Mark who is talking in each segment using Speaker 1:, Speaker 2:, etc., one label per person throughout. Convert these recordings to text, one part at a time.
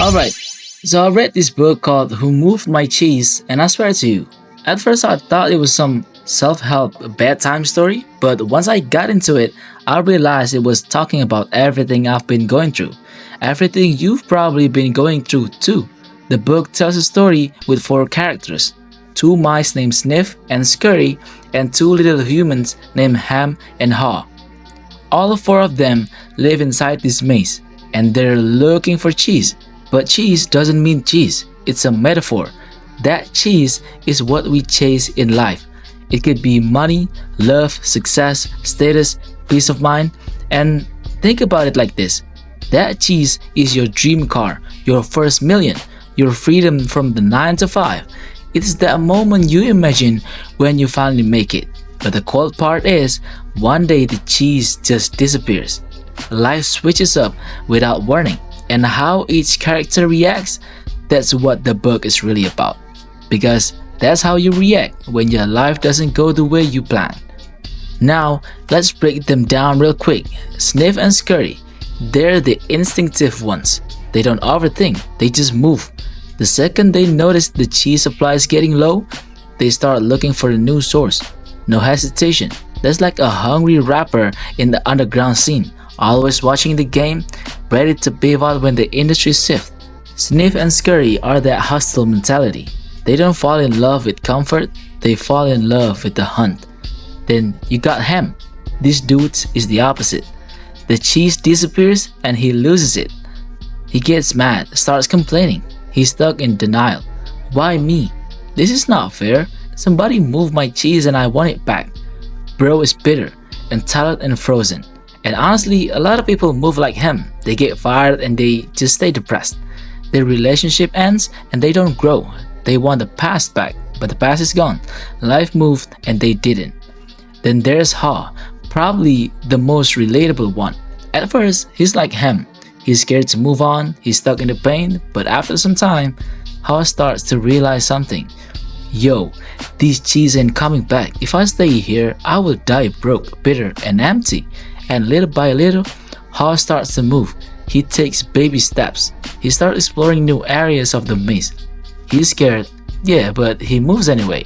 Speaker 1: Alright, so I read this book called Who Moved My Cheese, and I swear to you, at first I thought it was some self help bedtime story, but once I got into it, I realized it was talking about everything I've been going through, everything you've probably been going through too. The book tells a story with four characters: two mice named Sniff and Scurry, and two little humans named Ham and Haw. All four of them live inside this maze, and they're looking for cheese. But cheese doesn't mean cheese, it's a metaphor. That cheese is what we chase in life. It could be money, love, success, status, peace of mind. And think about it like this: that cheese is your dream car, your first million, your freedom from the 9 to 5. It's that moment you imagine when you finally make it. But the cold part is, one day the cheese just disappears. Life switches up without warning, and how each character reacts, that's what the book is really about. Because that's how you react when your life doesn't go the way you planned. Now, let's break them down real quick. Sniff and Scurry, they're the instinctive ones. They don't overthink, they just move. The second they notice the cheese supply is getting low, they start looking for a new source. No hesitation. That's like a hungry rapper in the underground scene, always watching the game, ready to pivot when the industry shifts. Sniff and Scurry are that hostile mentality. They don't fall in love with comfort, they fall in love with the hunt. Then you got Ham. This dude is the opposite. The cheese disappears and he loses it. He gets mad, starts complaining. He's stuck in denial. Why me? This is not fair. Somebody moved my cheese and I want it back. Bro is bitter, entitled and frozen. And honestly, a lot of people move like him. They get fired and they just stay depressed. Their relationship ends and they don't grow. They want the past back, but the past is gone. Life moved and they didn't. Then there's Haw, probably the most relatable one. At first, he's like him. He's scared to move on, he's stuck in the pain, but after some time, Haw starts to realize something. Yo, this cheese ain't coming back. If I stay here, I will die broke, bitter, and empty. And little by little, Haw starts to move. He takes baby steps. He starts exploring new areas of the maze. He's scared, yeah, but he moves anyway.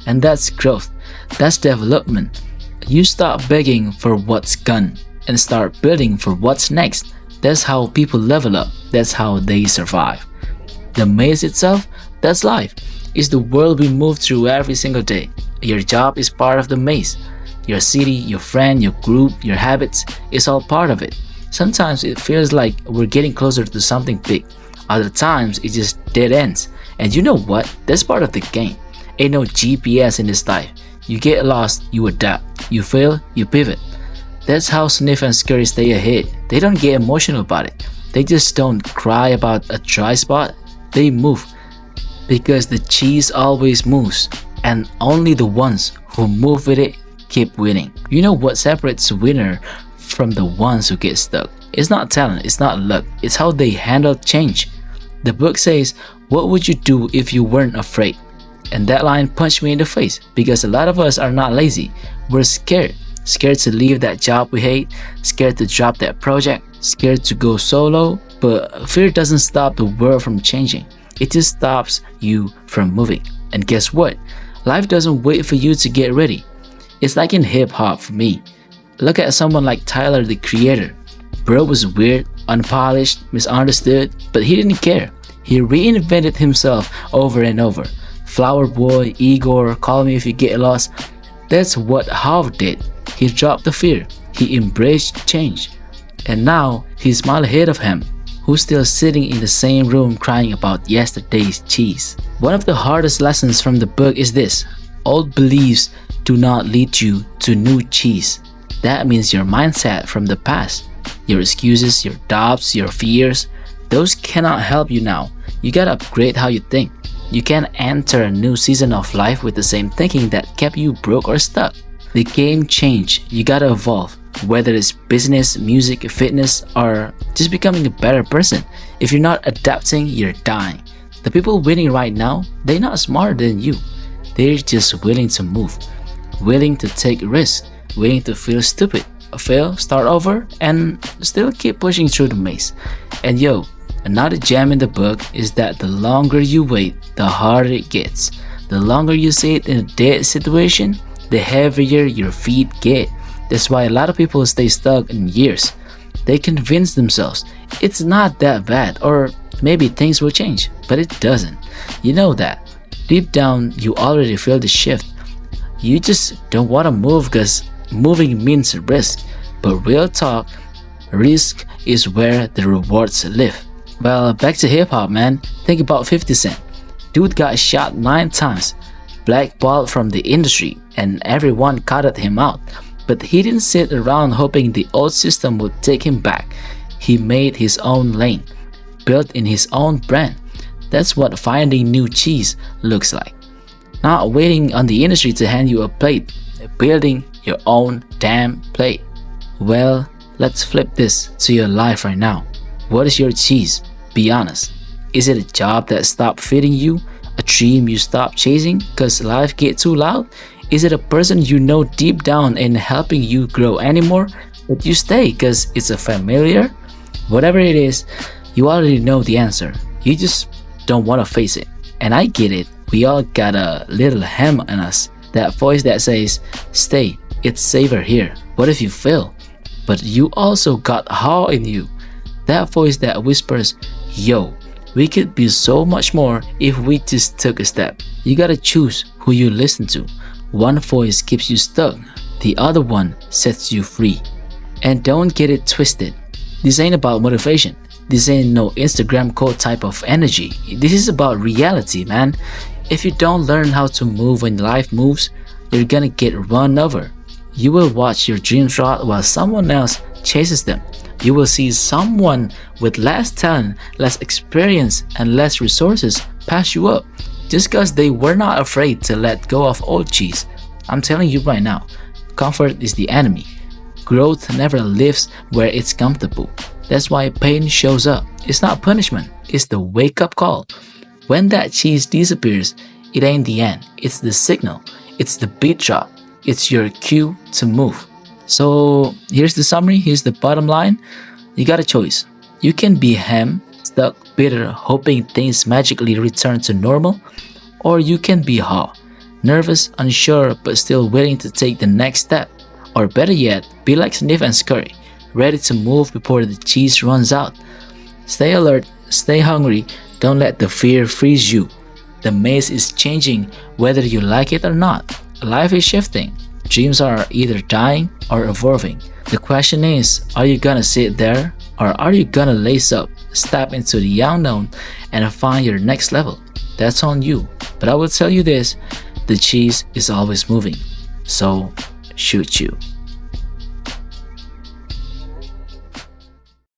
Speaker 1: And that's growth. That's development. You stop begging for what's gone and start building for what's next. That's how people level up. That's how they survive. The maze itself, that's life. It's the world we move through every single day. Your job is part of the maze. Your city, your friend, your group, your habits, it's all part of it. Sometimes it feels like we're getting closer to something big. Other times it just dead ends. And you know what? That's part of the game. Ain't no GPS in this life. You get lost, you adapt. You fail, you pivot. That's how Sniff and Scurry stay ahead. They don't get emotional about it. They just don't cry about a dry spot. They move. Because the cheese always moves. And only the ones who move with it keep winning. You know what separates a winner from the ones who get stuck? It's not talent, it's not luck. It's how they handle change. The book says, what would you do if you weren't afraid? And that line punched me in the face, because a lot of us are not lazy. We're scared. Scared to leave that job we hate, scared to drop that project, scared to go solo. But fear doesn't stop the world from changing. It just stops you from moving. And guess what? Life doesn't wait for you to get ready. It's like in hip hop for me. Look at someone like Tyler, the Creator. Bro was weird, unpolished, misunderstood, but he didn't care. He reinvented himself over and over. Flower Boy, Igor, Call Me If You Get Lost. That's what Haw did. He dropped the fear. He embraced change. And now he's mile ahead of him, who's still sitting in the same room crying about yesterday's cheese. One of the hardest lessons from the book is this: old beliefs do not lead you to new cheese. That means your mindset from the past, your excuses, your doubts, your fears, those cannot help you now. You gotta upgrade how you think. You can't enter a new season of life with the same thinking that kept you broke or stuck. The game changed. You gotta evolve. Whether it's business, music, fitness, or just becoming a better person. If you're not adapting, you're dying. The people winning right now, they're not smarter than you. They're just willing to move, willing to take risks, willing to feel stupid, fail, start over, and still keep pushing through the maze. And yo, Another gem in the book is that the longer you wait, the harder it gets. The longer you sit in a dead situation, the heavier your feet get. That's why a lot of people stay stuck in years. They convince themselves it's not that bad, or maybe things will change, but it doesn't. You know that. Deep down, you already feel the shift. You just don't want to move because moving means risk. But real talk, risk is where the rewards live. Well, back to hip hop, man. Think about 50 Cent. Dude got shot 9 times, blackballed from the industry, and everyone counted him out. But he didn't sit around hoping the old system would take him back. He made his own lane, built in his own brand. That's what finding new cheese looks like. Not waiting on the industry to hand you a plate, building your own damn plate. Well, let's flip this to your life right now. What is your cheese? Be honest. Is it a job that stopped fitting you? A dream you stopped chasing because life get too loud? Is it a person you know deep down ain't helping you grow anymore, but you stay because it's a familiar? Whatever it is, you already know the answer. You just don't want to face it. And I get it. We all got a little hem in us. That voice that says, stay, it's safer here. What if you fail? But you also got haw in you. That voice that whispers, yo, we could be so much more if we just took a step. You gotta choose who you listen to. One voice keeps you stuck, the other one sets you free. And don't get it twisted. This ain't about motivation. This ain't no Instagram quote type of energy. This is about reality, man. If you don't learn how to move when life moves, you're gonna get run over. You will watch your dreams rot while someone else chases them. You will see someone with less talent, less experience, and less resources pass you up just because they were not afraid to let go of old cheese. I'm telling you right now, comfort is the enemy. Growth never lives where it's comfortable. That's why pain shows up. It's not punishment, it's the wake-up call. When that cheese disappears, it ain't the end. It's the signal. It's the beat drop. It's your cue to move. So here's the summary. Here's the bottom line. You got a choice. You can be stuck, bitter, hoping things magically return to normal, or you can be nervous, unsure, but still willing to take the next step. Or better yet, be like Sniff and Scurry, ready to move before the cheese runs out. Stay alert, stay hungry, don't let the fear freeze you. The maze is changing whether you like it or not. Life is shifting. Dreams are either dying or evolving. The question is, are you gonna sit there or are you gonna lace up, step into the unknown and find your next level? That's on you. But I will tell you this, the cheese is always moving. So shoot you.